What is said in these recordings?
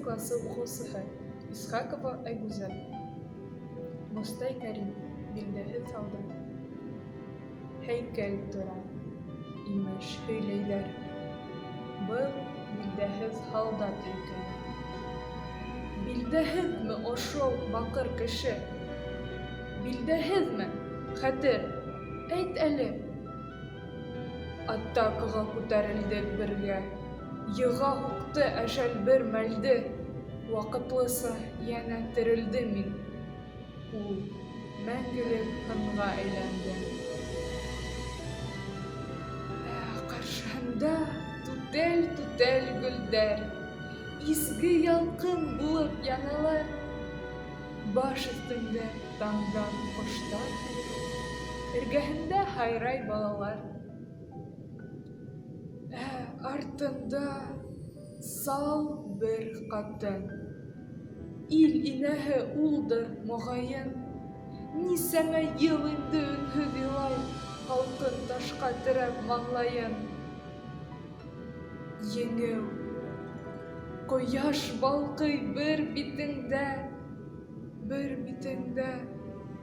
классы укучысы Исхакова Айгүзәл. Мостай Кәрим билдәһеҙ һалда. Һәйкәл тора. Имеш һөйләйҙәр. Был билдәһеҙ һалдат һәйкәле. Билдәһеҙме ошо баҡыр кеше? Билдәһеҙме? Хәтер, әйт әле. Атакаға күтәрелдек бергә. Йыға һуҡты әжәл бер мәлде. Ваҡытлыса йәнә терелде мин. Ул мәңгелек һынға әйләнде. Ҡаршыһында түтәл-түтәл гөлдәр. Изге ялҡын булып яналар. Баш өҫтөндә таңдан ҡоштар. Эргәһендә һайрай балалар. Артында сал бер ҡатын. Ил инәһе улдыр, моғайын. Нисәмә йыл инде өнһөҙ илай, һалҡын ташҡа терәп маңлайын. Еңеү. Ҡояш балҡый бер битеңдә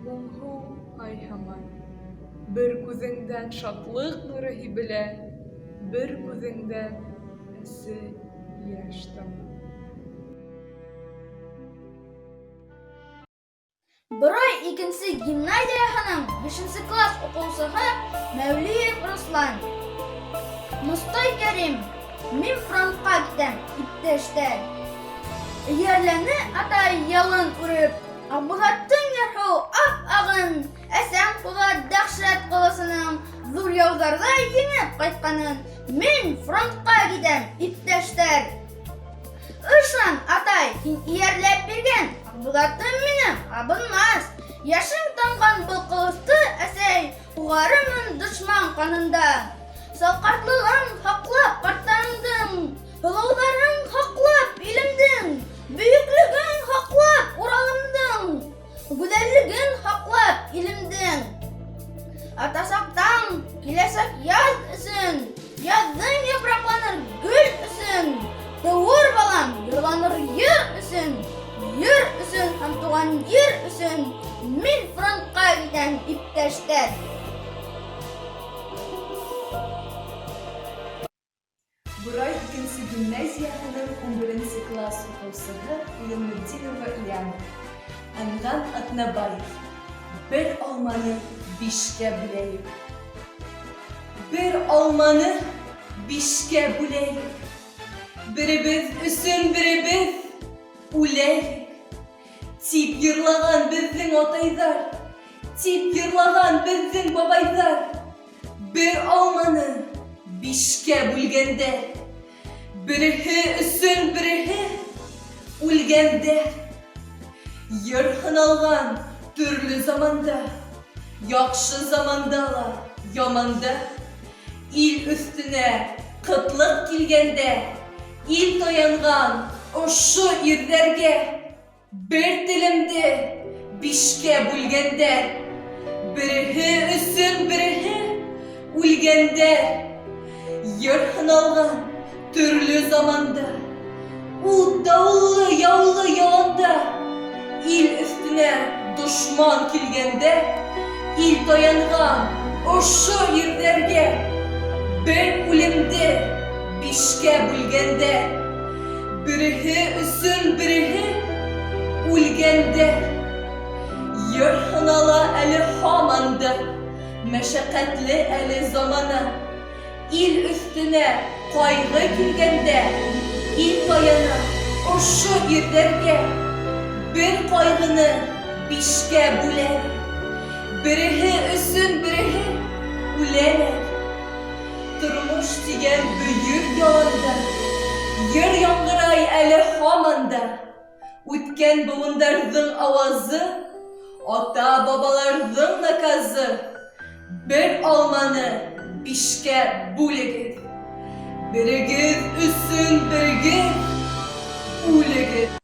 моңһоу ай һаман. Бер күҙеңдән шатлыҡ нуры һибелә, бер күҙеңдән әсе йәш тама. Борай 2-нче гимназияһының 5-нче класс уҡыусыһы Мәүлиев Руслан. Мостай Кәрим, мин фронтҡа китәм, иптәштәр. Эйәрләне атай ялын үреп, Аббағаттың ярһыу ап-ағын, әсәм ҡуға дәхшәт ҡылысының ҙур яуҙарҙа еңеп ҡайтҡанын. Мин фронтҡа китәм, иптәштәр. Ышан, атай, һин эйәрләп биргән Аббағаттым минең, абынмас. Яшым тамған был ҡылысты, әсәй, һуғарымын дошман ҡанында. Салҡартлығын һаҡлап ҡарттарымдың, һылыуҙарын һаҡлап илемдең, бөйөклөгөн һаҡлап Уралымдың, гүҙәллеген һаҡлап илемдең. Атасаҡтан киләсәк яҙ өсөн, яҙҙың япраҡланыр гөл өсөн, тыуыр балам йырланыр йыр өсөн һәм туған ер өсөн мин фронтҡа китәм, иптәштәр. Борай 2-нче гимназияһының 11-нче класс уҡыусыһы Ғилметдинова Ильяна. Әнғәм Атнабаев. Бер алманы 5-кә бүләйек. Бер алманы 5-кә бүләйек. Беребеҙ өсөн беребеҙ үләйек. Тип йырлаған беҙҙең атайҙар, тип йырлаған беҙҙең бабайҙар. Бер алманы 5-кә бүлгәндәр. Береһе өсөн береһе үлгәндәр. Йыр һыналған төрлө заманда, яҡшы заманда ла, яманда. Ил өҫтөнә ҡытлыҡ килгәндә, ил таянған ошо ирҙәргә. Бер телемде 5-кә бүлгәндәр. Береһе өсөн береһе үлгәндәр. Йыр һыналған төрлө заманда, ул дауыллы яулы яланда. Ил өҫтөнә дошман килгәндә, ил таянған ошо ирҙәргә. Бер үлемде 5-кә бүлгәндәр. Береһе өсөн береһе үлгәндәр. Йыр һынала әле һаманда, мәшәҡәтле әле замана. Ил өҫтөнә ҡайғы килгәндә, ил таяна ошо ирҙәргә. Бер ҡайғыны 5-кә бүләр. Береһе өсөн береһе үләләр. Тормош тигән бөйөк яланда, йыр яңғырай әле һаманда. Үткән быуындарҙың ауазы, ата-бабаларҙың наказы. Бер алманы 5-кә бүлегеҙ. Берегеҙ өсөн берегеҙ үлегеҙ.